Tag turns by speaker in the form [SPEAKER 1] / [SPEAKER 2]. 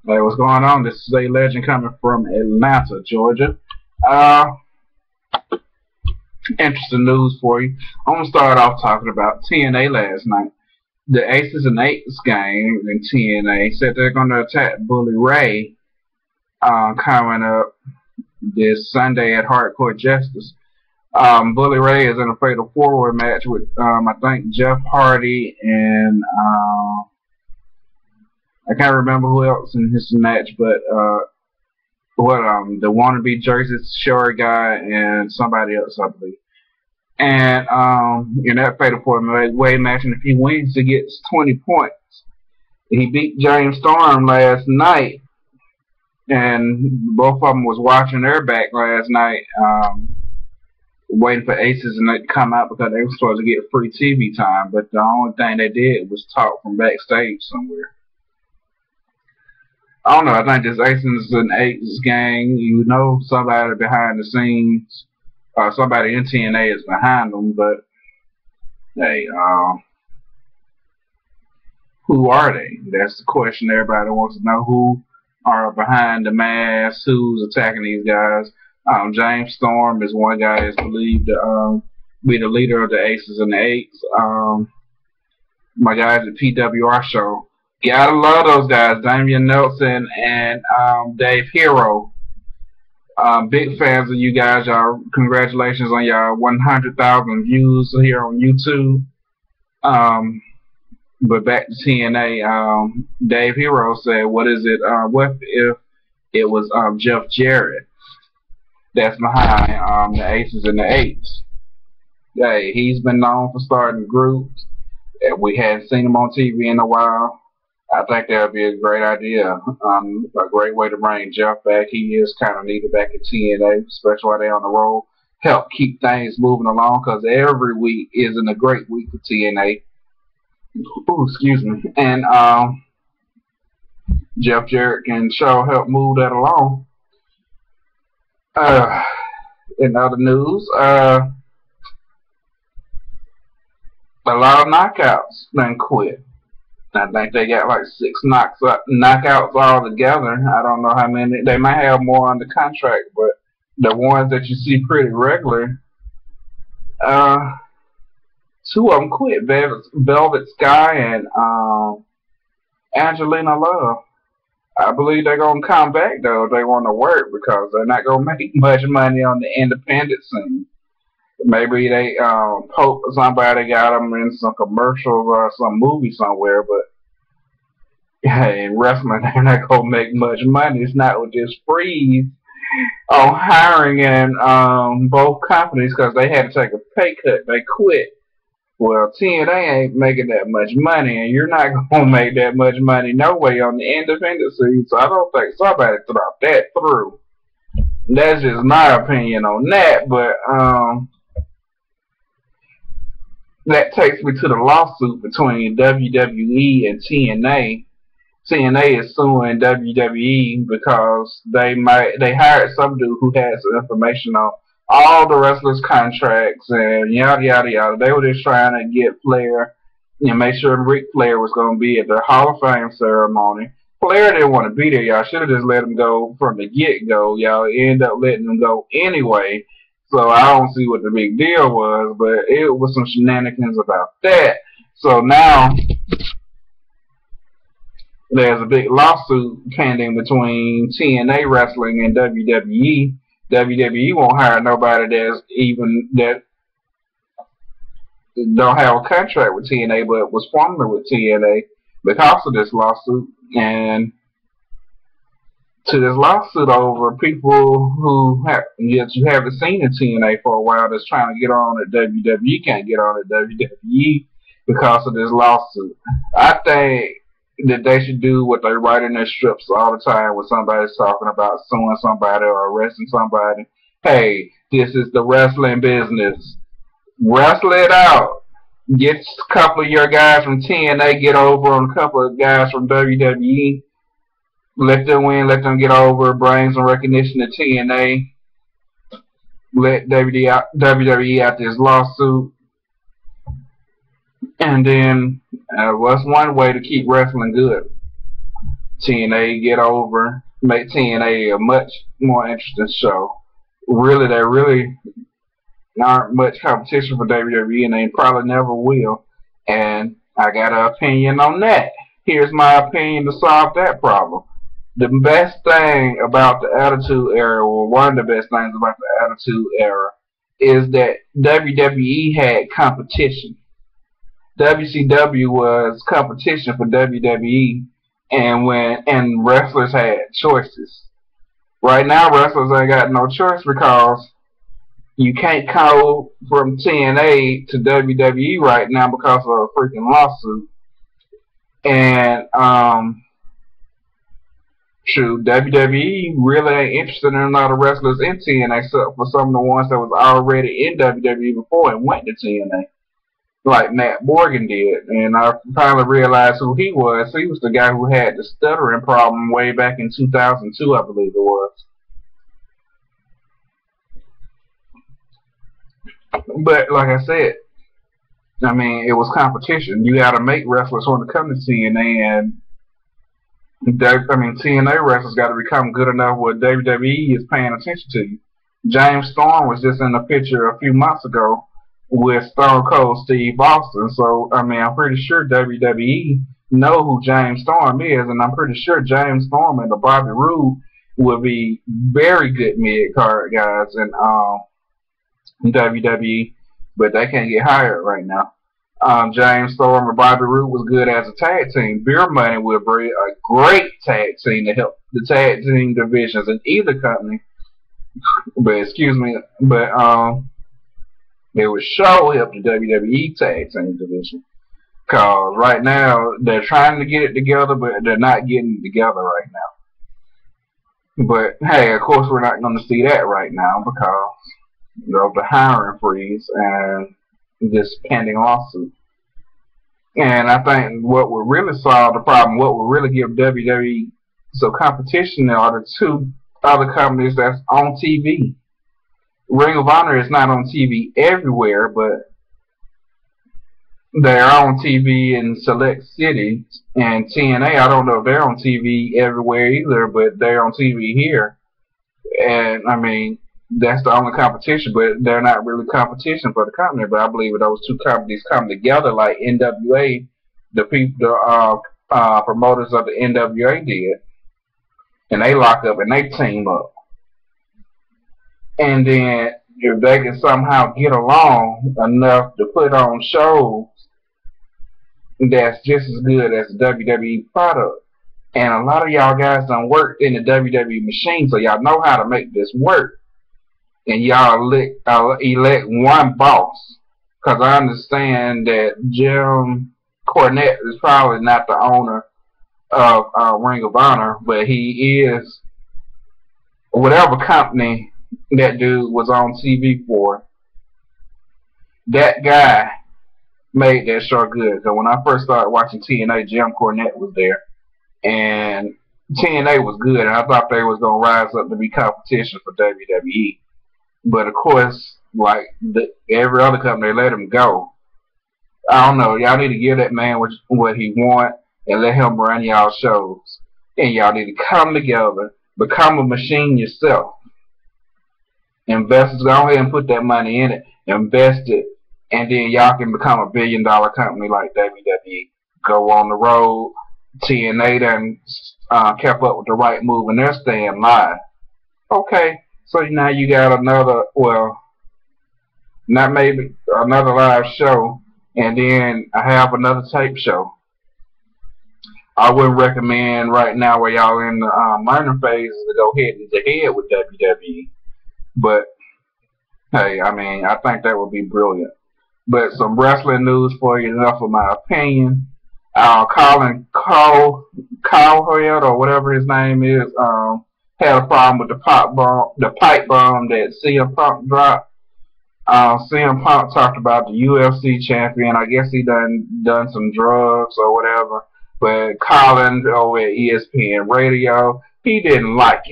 [SPEAKER 1] Hey, what's going on? This is a legend coming from Atlanta, Georgia. Uh, Interesting news for you. I'm gonna start off talking about TNA last night. The Aces and Eights gang in TNA said they're gonna attack Bully Ray coming up this Sunday at Hardcore Justice. Bully Ray is in a fatal four-way match with I think Jeff Hardy and I can't remember who else in his match, but the wannabe Jersey Shore guy and somebody else, I believe. And in that fatal four-way match, and if he wins, he gets 20 points. He beat James Storm last night, and both of them was watching their back last night, waiting for Aces and they to come out because they were supposed to get free TV time. But the only thing they did was talk from backstage somewhere. I don't know. I think this Aces and Eights gang, you know, somebody behind the scenes, somebody in TNA is behind them. But hey, who are they? That's the question everybody wants to know. Who are behind the mask? Who's attacking these guys? James Storm is one guy that's believed to be the leader of the Aces and the Eights. My guys at PWR show. Gotta love those guys, Damian Nelson and Dave Hero. Big fans of you guys. Y'all, congratulations on y'all 100,000 views here on YouTube. But back to TNA. Dave Hero said, "What is it? What if it was Jeff Jarrett that's behind the Aces and the Eights?" Hey, he's been known for starting groups. We hadn't seen him on TV in a while. I think that would be a great idea. A great way to bring Jeff back. He is kind of needed back at TNA, especially while they're on the road. Help keep things moving along because every week isn't a great week for TNA. Ooh, excuse me. And Jeff Jarrett can sure help move that along. In other news, a lot of knockouts been quit. I think they got like 6 knockouts all together. I don't know how many. They might have more under contract, but the ones that you see pretty regular, 2 of them quit. Velvet Sky and Angelina Love. I believe they're going to come back, though, if they want to work, because they're not going to make much money on the independent scene. Maybe they poke somebody, got them in some commercials or some movie somewhere, but hey, in wrestling, they're not going to make much money. It's not with this freeze on hiring in both companies because they had to take a pay cut. They quit. Well, TNA ain't making that much money, and you're not going to make that much money no way on the independent scene, so I don't think somebody thought that through. That's just my opinion on that, but that takes me to the lawsuit between WWE and TNA. TNA is suing WWE because they hired some dude who had some information on all the wrestlers' contracts and yada yada yada. They were just trying to get Flair and make sure Ric Flair was going to be at the Hall of Fame ceremony. Flair didn't want to be there. Y'all should have just let him go from the get-go. Y'all end up letting him go anyway. So I don't see what the big deal was, but it was some shenanigans about that. So now there's a big lawsuit pending between TNA Wrestling and WWE. WWE won't hire nobody that don't have a contract with TNA but was formerly with TNA because of this lawsuit. And to this lawsuit over people who you haven't seen in TNA for a while that's trying to get on at WWE can't get on at WWE because of this lawsuit. I think that they should do what they write in their strips all the time when somebody's talking about suing somebody or arresting somebody. Hey, this is the wrestling business. Wrestle it out. Get a couple of your guys from TNA, get over on a couple of guys from WWE. Let them win, let them get over, bring some recognition to TNA. Let WWE out this lawsuit. And then, what's one way to keep wrestling good? TNA get over, make TNA a much more interesting show. Really, there really aren't much competition for WWE, and they probably never will. And I got an opinion on that. Here's my opinion to solve that problem. The best thing about the Attitude Era, or one of the best things about the Attitude Era, is that WWE had competition. WCW was competition for WWE, and wrestlers had choices. Right now, wrestlers ain't got no choice because you can't go from TNA to WWE right now because of a freaking lawsuit. And shoot, WWE really ain't interested in a lot of wrestlers in TNA except for some of the ones that was already in WWE before and went to TNA, like Matt Morgan did. And I finally realized who he was. He was the guy who had the stuttering problem way back in 2002, I believe it was. But like I said, I mean, it was competition. You got to make wrestlers want to come to TNA, and TNA wrestlers got to become good enough where WWE is paying attention to you. James Storm was just in a picture a few months ago with Stone Cold Steve Austin. So, I mean, I'm pretty sure WWE know who James Storm is, and I'm pretty sure James Storm and the Bobby Roode will be very good mid-card guys in WWE, but they can't get hired right now. James Storm and Bobby Roode was good as a tag team. Beer Money would be a great tag team to help the tag team divisions in either company. But it would show help the WWE tag team division. Cause right now they're trying to get it together, but they're not getting it together right now. But hey, of course we're not going to see that right now because of the hiring freeze and this pending lawsuit. And I think what will really solve the problem, what will really give WWE some competition are the two other companies that's on TV. Ring of Honor is not on TV everywhere, but they're on TV in select cities. And TNA, I don't know if they're on TV everywhere either, but they're on TV here. And I mean, that's the only competition, but they're not really competition for the company. But I believe if those two companies come together, like NWA, the promoters of the NWA did, and they lock up and they team up, and then if they can somehow get along enough to put on shows that's just as good as the WWE product. And a lot of y'all guys done worked in the WWE machine, so y'all know how to make this work. And y'all elect one boss. Because I understand that Jim Cornette is probably not the owner of Ring of Honor, but he is whatever company that dude was on TV for. That guy made that show good. So when I first started watching TNA, Jim Cornette was there. And TNA was good, and I thought they was going to rise up to be competition for WWE. But of course, like every other company, they let him go. I don't know. Y'all need to give that man what he want and let him run y'all shows. And y'all need to come together, become a machine yourself. Investors, go ahead and put that money in it, invest it, and then y'all can become a billion-dollar company like WWE. Go on the road. TNA done kept up with the right move, and they're staying live. Okay. So now you got another, well, not maybe another live show, and then I have another tape show. I wouldn't recommend right now where y'all in the learning phase to go head to head with WWE. But hey, I mean, I think that would be brilliant. But some wrestling news for you, enough of my opinion. Colin Cowherd, or whatever his name is, had a problem with the pipe bomb that CM Punk dropped. CM Punk talked about the UFC champion. I guess he done some drugs or whatever. But Colin over at ESPN Radio, he didn't like it.